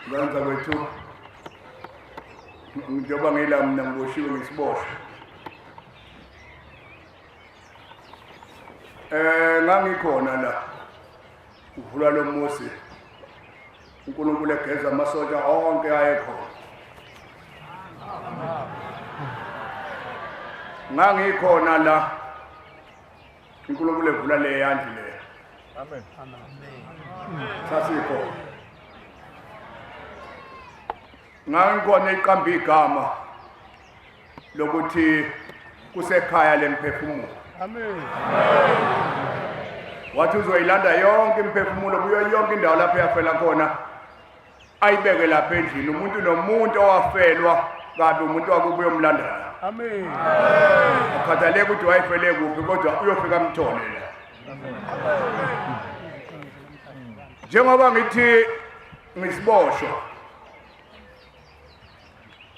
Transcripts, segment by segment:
Nganza kwethu njengoba ngila mina ngiboshiwe ngisiboshwe. Ngangikhona la uvula lo musi uNkulunkulu egeza amasotsha onke ayekhona. Ngangikhona la uNkulunkulu evula le yandlu le. Amen. Sasikho. Ngangikhona iqamba igama lokuthi kusekhaya lemphefumulo. Amen. Wathi uzoyilanda yonke imphefumulo kuyo yonke indawo lapho yafela khona ayibeke lapha endlini umuntu nomuntu owafelwa kabi umuntu wakubuye umlandana. Amen. Akhathaleke ukuthi wayefele kuphi kodwa uyofika amthole la. Njengoba ngithi ngisiboshwa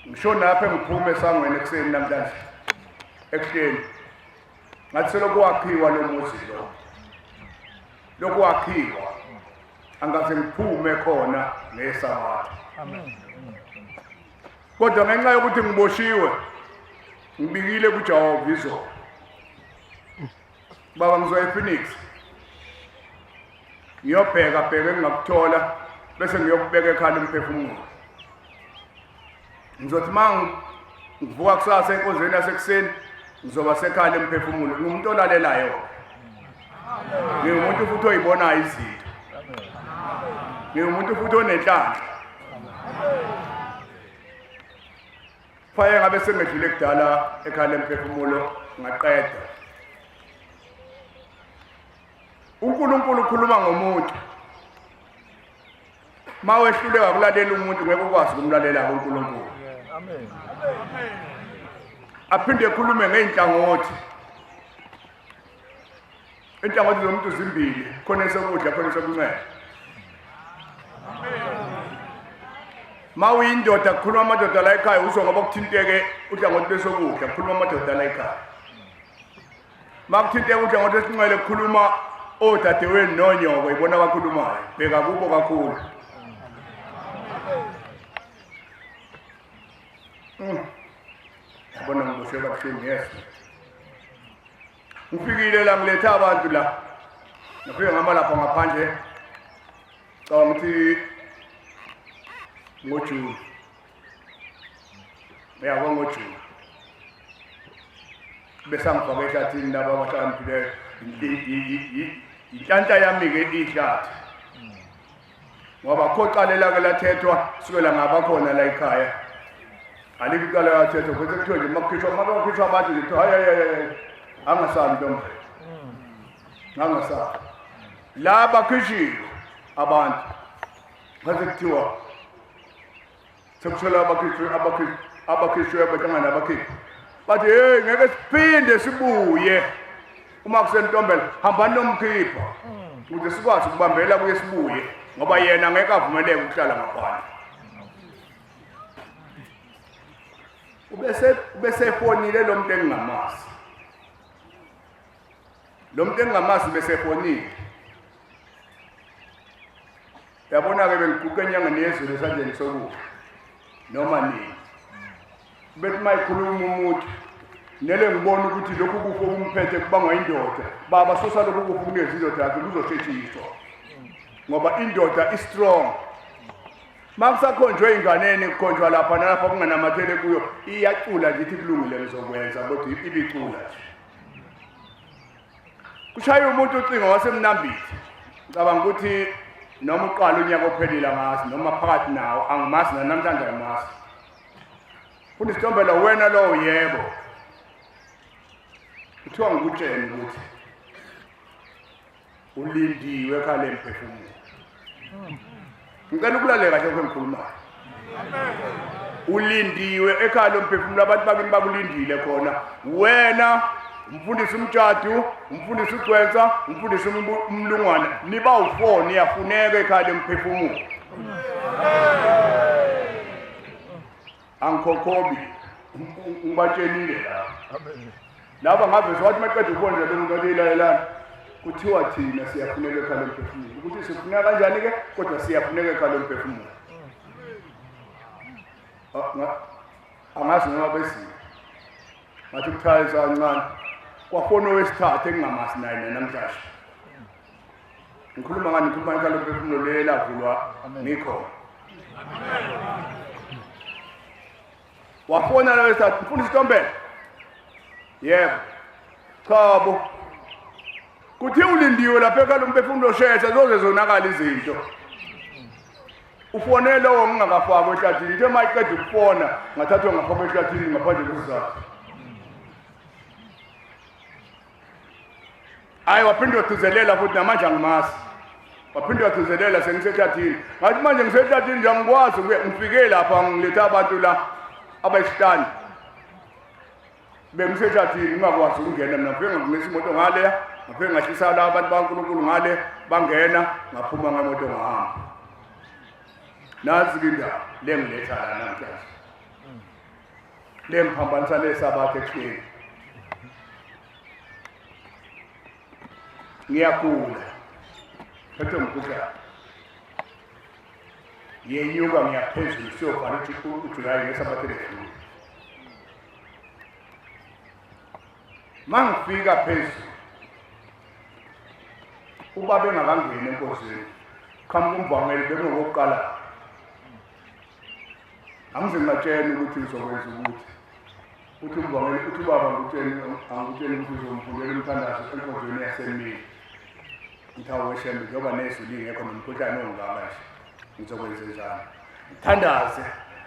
ngisho lapha ngiphume esangweni ekseni namhlanje ekuseni ngathi selokhu wakhiwa lo muzi lo lokhu wakhiwa angaze ngiphume khona ngeSabatha. Amen. Kodwa ngenxa yokuthi ngiboshiwe ngibikile kuJehova izolo baba ngizoya ePhoenix ngiyobheka engingakuthola bese ngiyokubeka ekhaya umphefumulo. Ngizothi ngivuka kusasa enkonzweni yasekuseni ngizoba sekhaya umphefumulo ngumuntu olalelayo. Ngingumuntu futhi oyibonayo izinto. Ngingumuntu futhi onenhlanhla. Faye ngabe sengedlule kudala ekhaya lemphefumulo ngaqeda. uNkulunkulu ukhuluma ngomuntu. Mawehluleka ukulalela umuntu ngeke ukwazi ukumlalela uNkulunkulu. Amen. Aphinde ekhulume ngeinhlangothi. Inhlangothi zomuntu zimbili, khona esokudla khona esokunxele. Mawuyindoda kukhuluma amadoda la ekhaya usho ngoba kuthinteke uhlangothi besokudla kukhuluma amadoda la ekhaya. Makuthinteke uhlangothi esinxele kukhuluma odadewenu nonyoko ibona abakhulumayo. Bheka kubo kakhulu. Yabona ngiboshe kabuhlungu Yesu. Ngifikile la ngiletha abantu la. Ngifike ngama lapha ngaphandle. Cha ngithi ngoJuni. Uyabona ngoJuni. Bese ngifake ehlathini laba abahlaniphile inhlanhla yami ke ihlathi. Ngoba khoqalela ke lathethwa sukela ngabakhona la ekhaya. Aliqala yathethwa bese kuthiwe nje makukhishwa abantu nje hayi angasabi ntombi. Angasabi. La bakhishiwe abantu. Bese kuthiwa sekushola abakhishwe betangana abakhishwe. Bathi hey ngeke siphinde sibuye. Uma kusentombela hamba nomkhipha. Ukuze sikwazi ukubambela kuye sibuye ngoba yena ngeke avumeleke ukuhlala ngaphandle. Ubese fonile lo muntu engingamazi. Lo muntu engingamazi bese efonile. Yabona ke bengiguqa enyangeni yezulu esandleni sokudla. Noma nini. Bethi mayikhuluma umuntu nele ngibona ukuthi lokhu kufo kumphethe kubangwa indoda. Baba sosa lokhu kufo kunezindoda yakhe kuzothethiswa. Ngoba indoda is strong. Makusakhonjwe inganeni kukhonjwa lapha nalapha kunganamathele kuyo iyacula ngithi kulungile ngizokwenza kodwa ibicula nje. Kushaya umuntu ucingo wasemnambithi. Ngicabanga ukuthi noma uqala unyaka ophelile ngazi noma phakathi nawo angimazi namhlanje angimazi. Kunisitombela wena lo yebo. Kuthiwa ngikutshela ukuthi ulindiwe ekhaya lemphefumulo. Ngicela ukulalela kahle kwengikhulumayo. Ulindiwe ekhaya lomphefumulo abantu bakini bakulindile khona. Wena umfundisi umtshadu, umfundisi ugcwensa, umfundisi umlungwana niba u4 niyafuneka ekhaya lemphefumulo. Angikhokhobi ngibatshelile la. Amen. Laba ngabe wathi maqedwe ukubona lo muntu oyilalelana kuthiwa thina siyafuneka ekhaya lomphefumulo. Ukuthi sifuneka kanjani ke kodwa siyafuneka ekhaya lomphefumulo. angazi noma besi ngathi ukuthayisa kancane kwafona owesithathu engingamasi naye namhlanje ngikhuluma ngalo phefumulo lela vulwa ngikho wafona lo wesithathu mfuna isitombela yebo cha bo kuthi ulindiwe lapha ekhaya umphefumulo shesha zoze zonakala izinto ufonele lowo ngingakafaki ehlathini into mayiqeda ukufona ngathathwa ngafaka ehlathini ngaphandle kwesizathu hayi waphinde wathuzelela futhi namanje angimasi waphinde wathuzelela sengisehlathini ngathi manje ngisehlathini nje angikwazi ngifike lapha ngiletha abantu la abayisihlanu bengisehlathini ngingakwazi ukungena mina ngifike ngimisa imoto ngale ngifike ngahlisa la abantu baNkulunkulu ngale bangena ngaphuma ngemoto ngahamba nazi indaba lengiletha la namhlanje lengiphambanisa lesabathe ekhini ngiyagula phethe umkhuhlane ngiyenyuka ngiyaphezulu siyobhala uJulayi ngesabathe ledlule mangifika phezulu ubabe engakangeni enkosini qhamuka umvangeli bengokuqala angize ngatshela ukuthi ngizokwenza uthi umvangeli uthi baba angikutshela ukuthi uzomfundela umthandazo enkonzweni yasemini ngithawe shembe njengoba nezulu lingekho nomkhuhlane ongakashe ngizokwenza njani thandaze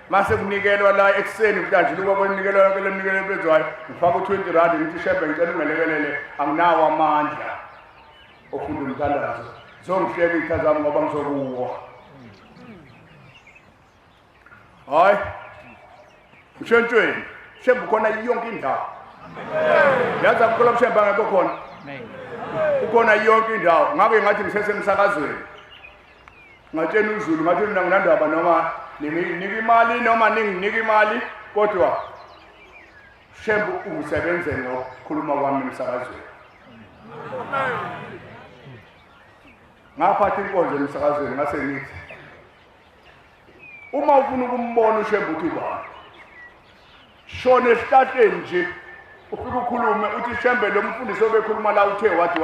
mase kunikelwa la ekseni mhlanje luka kwenikelwa yonke leminikelo ebezwayo ngifaka u20 rand ngithi shembe ngicela ungelekelele anginawo amandla ofunda umthandazo zongihleke ithazami ngoba ngizokuwa hayi mshentshweni shembe khona yonke indawo yazi akukhola mshembe angekho khona ukhona yonke indawo ngabe ngathi ngisesemsakazweni ngatshela uZulu ngathi mina nginandaba noma nika imali noma ninginika imali kodwa shembe usebenze ngokukhuluma kwami emsakazweni ngaphatha inkonzo emsakazweni ngase ngithi uma ufuna ukumbona ushembe uthi ubani shona esihlahleni nje ufike ukhulume uthi shembe lo mfundisi obekhuluma la uthe wathi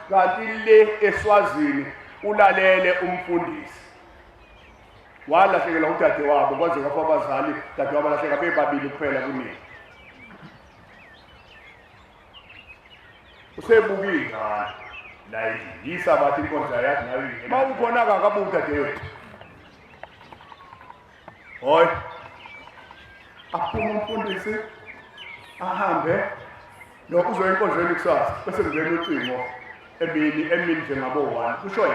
kanti le eSwazini ulalele umfundisi walahlekelwa udade wabo kwaze kwafa abazali dade wabo lahleka bebabili kuphela kunini usebukile la yisabathi inkonzo yathi nayo mawukhona kakabuda de hoy aphuma umfundisi ahambe nokuzoya enkonzweni kusasa bese ngene ucingo emini njengabo 1 kusho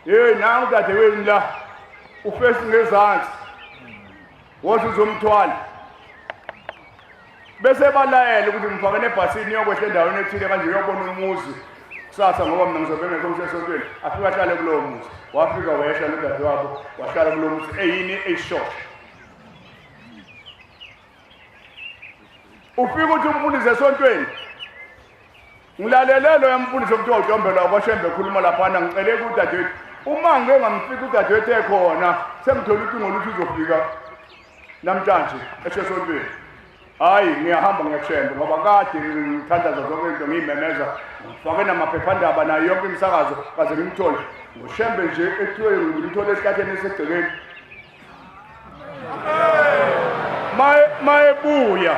yena nangu dade wenu la ufesi ngezansi wothi uzomthwala bese balayela ukuthi mfakene ebhasini yokwehla endaweni ethile kanje uyobona umuzi kusasa ngoba mina ngizobe ngekho umsesontweni afika ahlale kulowo muzi wafika wehla nodade wabo wahlala kulowo muzi eyini eyishort ufika uthi umfundisi esontweni ngilalele lo yamfundisi okuthiwa uDombela kwaShembe ekhuluma laphana ngicele kudadewethu uma ngeke ngamfika udadewethu ekhona sengithola ucingo ukuthi uzofika namhlanje esesontweni hayi ngiyahamba ngiyakushembe ngoba kade ngithandaza zonke into ngiyimemeza ngifake namaphephandaba nayo yonke imisakazo kaze ngimthole ngoShembe nje ethiwe ngimthole esihlatheni esegcekeni mayebuya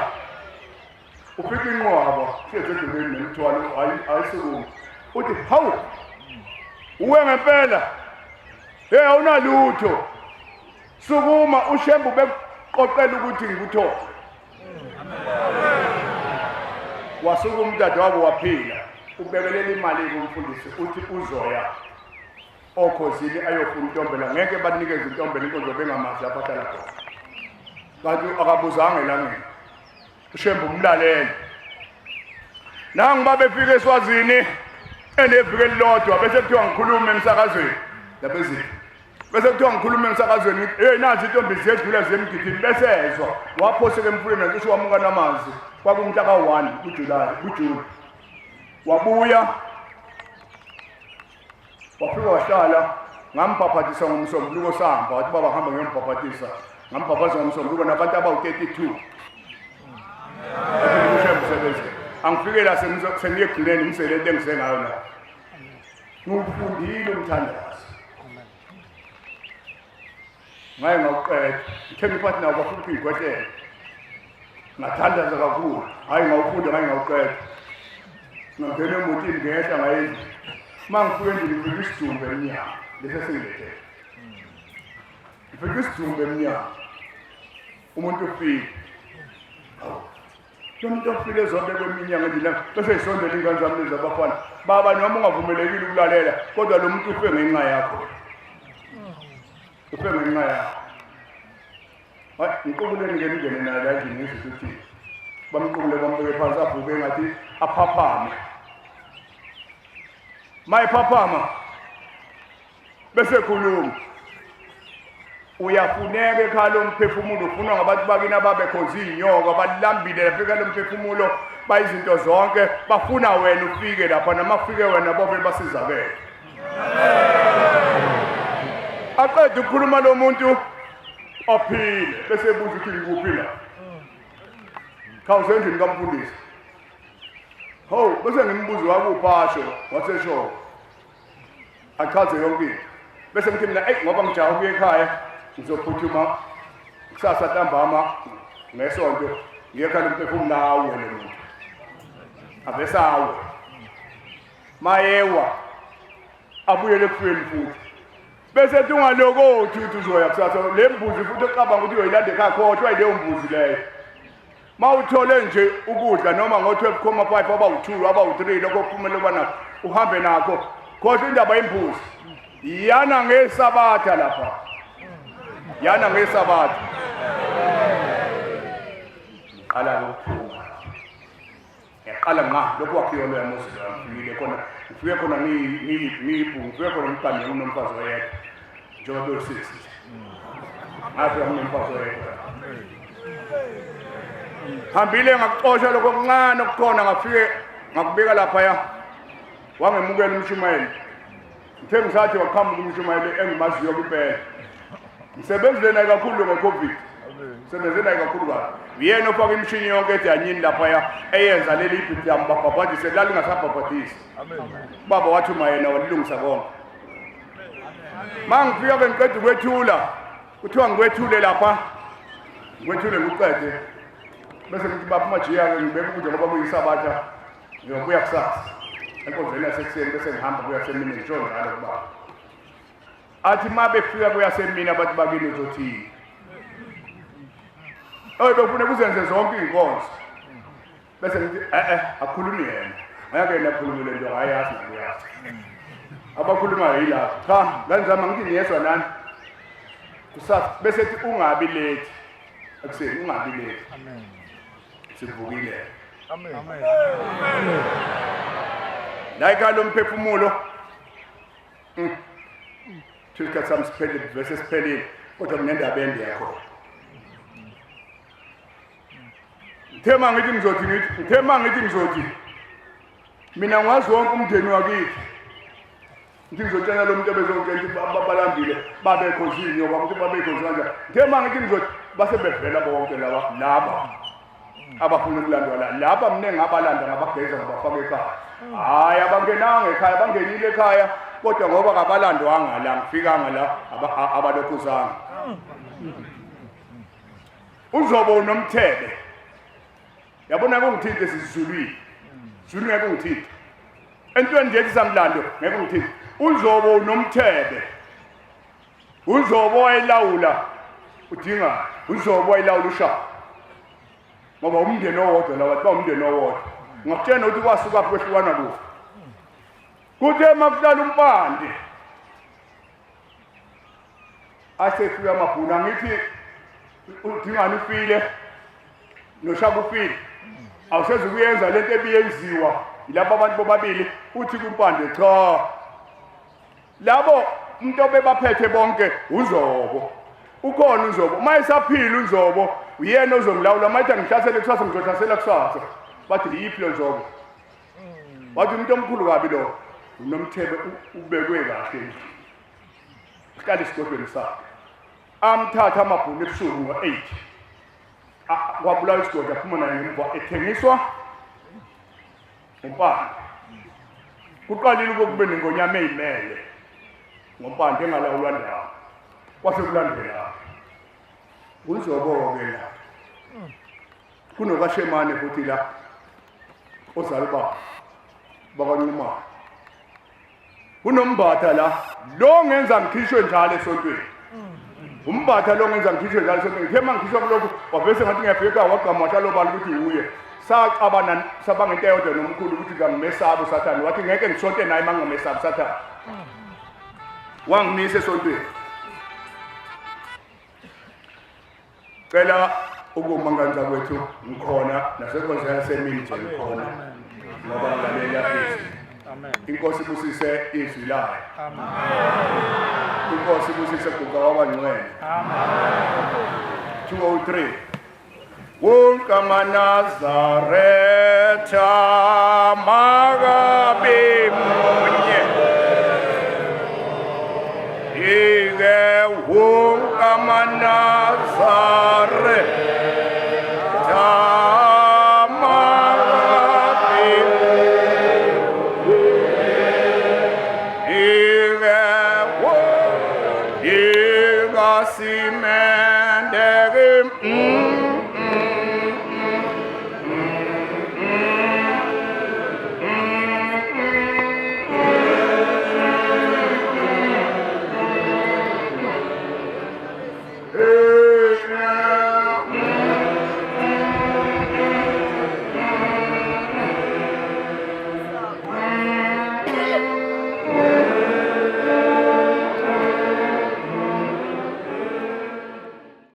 ufika inqwaba siyezedluleni nemthwalo ayisukume uthi hawu uwe ngempela awunalutho sukuma uShembe beqoqela ukuthi ngikuthole wasuka umdade wabo waphila ubekelela imali kumfundisi uthi uzoya okhosini ayofuna uNtombela ngeke banikeze uNtombela inkonzo bengamazi lapha ahlala khona kanti akabuzanga elangeni uShembe umlalele nangu babefika eSwazini eneviki elilodwa bese kuthiwa ngikhulume emsakazweni labezini bese kuthiwa ngikhulume emsakazweni nazi intombi zedlula zemgidini bese ezwa waphoseka emfuleni ngisho wamuka namanzi kwakumhla ka1 kuJuni wabuya wafika wahlala ngambhaphathisa ngomsombuluko samba wathi baba hamba ngiyombhaphathisa ngambhabaza ngomsombuluko kuba nabantu abawu-32 umsebenzi angifike la sengiye egcineni ngiselento engise ngayo la ngufundile umthandazo ngaye ngawuqeda ngithe ngiphathi nawo bafuna igwetele ngathandaza kakhulu hayi ngawufunda ngaye ngawuqeda ngangena emotini ngehla ngayendlu uma ngifike endlini ngifike isidumbu emnyama lesi sengilethele ngifike isidumbu emnyama umuntu ufike lo muntu ofile zonke kweminyaka endlini bese yisondela ingane zami lezi abafana baba noma ungavumelekile ukulalela kodwa lo muntu ufe ngenxa yakho ufe ngenxa yakho hayi ngiqubuleni-ke ningene nayo la endlini ngizithi uthini bamqubule bambeke phansi abhuke engathi aphaphame mayiphaphama bese khuluma uyafuneka ekhaya lomphefumulo ufuna ngabantu bakini ababekhonza iy'nyoka balambile lafika lo mphefumulo bayizinto zonke bafuna wena ufike lapha namafike wena bobe basizakele aqeda ukukhuluma lo muntu aphile bese ebuza ukuthi ngikuphi la khawusendlini kamfundisi ho bese ngimbuza wakupasho wasesho achaze yonke into bese ngithi mina ngoba ngijaha ukuya ekhaya ngizophuthuma kusasa ntambama ngesonto ngiyekhaya umphefumulo nawe lo muntu avesawe mayewa abuyele ekufeni futhi bese tungalokothi ukuthi uzoya kusasa le mbuzi futhi oqabanga ukuthi uyoyilanda ekhaya khohlwa yileyo mbuzi leyo mawuthole nje ukudla noma ngo-12.5 abawu-2 abawu-3 lokho kuphumele ubana uhambe nakho khohlwa indaba yembuzi yana ngesabatha lapha yana ngesabatha qala ukuphuma yaqala lokho wakhiwa lo yaMoses ngifike khona ngiyibhu ngifike khona ngikhambe unomfazi oyedwa njengoba bewu-6 ngafika unomfazi oyedwa hambile ngakuxosha lokho kuncane okukhona ngafike ngakubeka laphaya wangemukela umshumayeli ngithe ngisathi waqhamuka umshumayeli engimaziyo kuphela ngisebenzile naye kakhulu nge-COVID sebenze naye kakhulu kabi yena ofaka imishini yonke edanyini laphaya eyenza leli ibhithi yami babhabhadise lalingasabhabhadisi ubaba wathi uma yena walilungisa konke ma ngifika-ke ngiqeda ukwethula kuthiwa ngikwethule lapha ngikwethule ngikuqede bese ngithi bapha umajiya-ke ngibeka ukudla ngoba kuyisabatha ngiyobuya kusasa enkonzweni yasekuseni bese ngihamba kuyasemini ngisho njalo kubaba athi ma befika kuyasemini abantu bakini uzothini befune kuzenze zonke iy'nkonzo bese ngithi akhulumi yena ngake nakhulumile nto hayazi nakuyazi abakhulumayo yilapho cha nganizama ngithi niyezwa nani kusasa bese thi ungabi late ekuseni ungabi late sivukile Amen. la ekhaya lomphefumulo isikhathi sami siphelile vese siphelile kodwa kunendaba ende yakho ngithema ngithi ngizothi mina ngwazi wonke umndeni wakithi ngithi ngizotshela lo muntu ebezongena babalambile babekhonza iy'nyoka ukuthi babekhonza kanjani ngithema ngithi ngizothi base bevela bonke laba abafuna ukulandwa laba mningi abalanda ngabageza ngabafaka ekhaya hayi abangenanga ekhaya bangenile ekhaya kodwa ngoba kabalandwanga la ngifikanga la abalokhuzanga uzobo unomthebe yabona kungithinte sizulwini Zulu ngeke ungithinte entweni nje esamlando ngeke ungithinte uzobo unomthebe uzobo wayilawula udinga uzobo wayilawula ushaka ngoba umndeni owodwa lawa ba umndeni owodwa ngakutshena ukuthi kwasuka kwehlukana kufa kuthe makuhlala umpande asefika amabhuna ngithi udingani ufile noshaka ufile awuseze ukuyenza lento ebiyenziwa yilabo abantu bobabili uthi kumpande cha labo umuntu obebaphethe bonke uzobo ukhona uzobo mayisaphila uzobo uyena ozongilawula mayithi ngihlasele kusasa ngizohlasela kusasa bathi yiphi lo nzobo wathi umuntu omkhulu kabi lo unomthebe ubekwe kahle endlini uhlala esigodlweni sakhe amthatha amabhunu ebusuku ngo-8 kwabulawa isigoda aphuma naye ngemuva ethengiswa umpande. Kuqalile ukube nengonyama eyimele ngompande engalawulwa ndawo kwase kulandela uzobo-ke la kunokashemane futhi la ozalwa bakwaNcumane kunombatha la lo ngenza ngikhishwe njalo esontweni umbatha lo ngenza ngikhishwe njalo esontweni ngithe mangikhishwa kulokhu wavese ngathi ngiyafika wagqamatha lo bali ukuthi uye sacabana sabangento eyodwa nomkhulu ukuthi ngimesaba uSathane wathi ngeke ngisonte naye mangimesaba uSathane wangimisa esontweni. Cela ukumanganza kwethu ngikhona nasenkonzweni yasemini nje ngikhona ngoba ngalalela izwi. Inkosi ibusise izwi layo. Inkosi ibusise kuga wabangcwele. 203 Wonke Nazaretha magabe munye ike wonke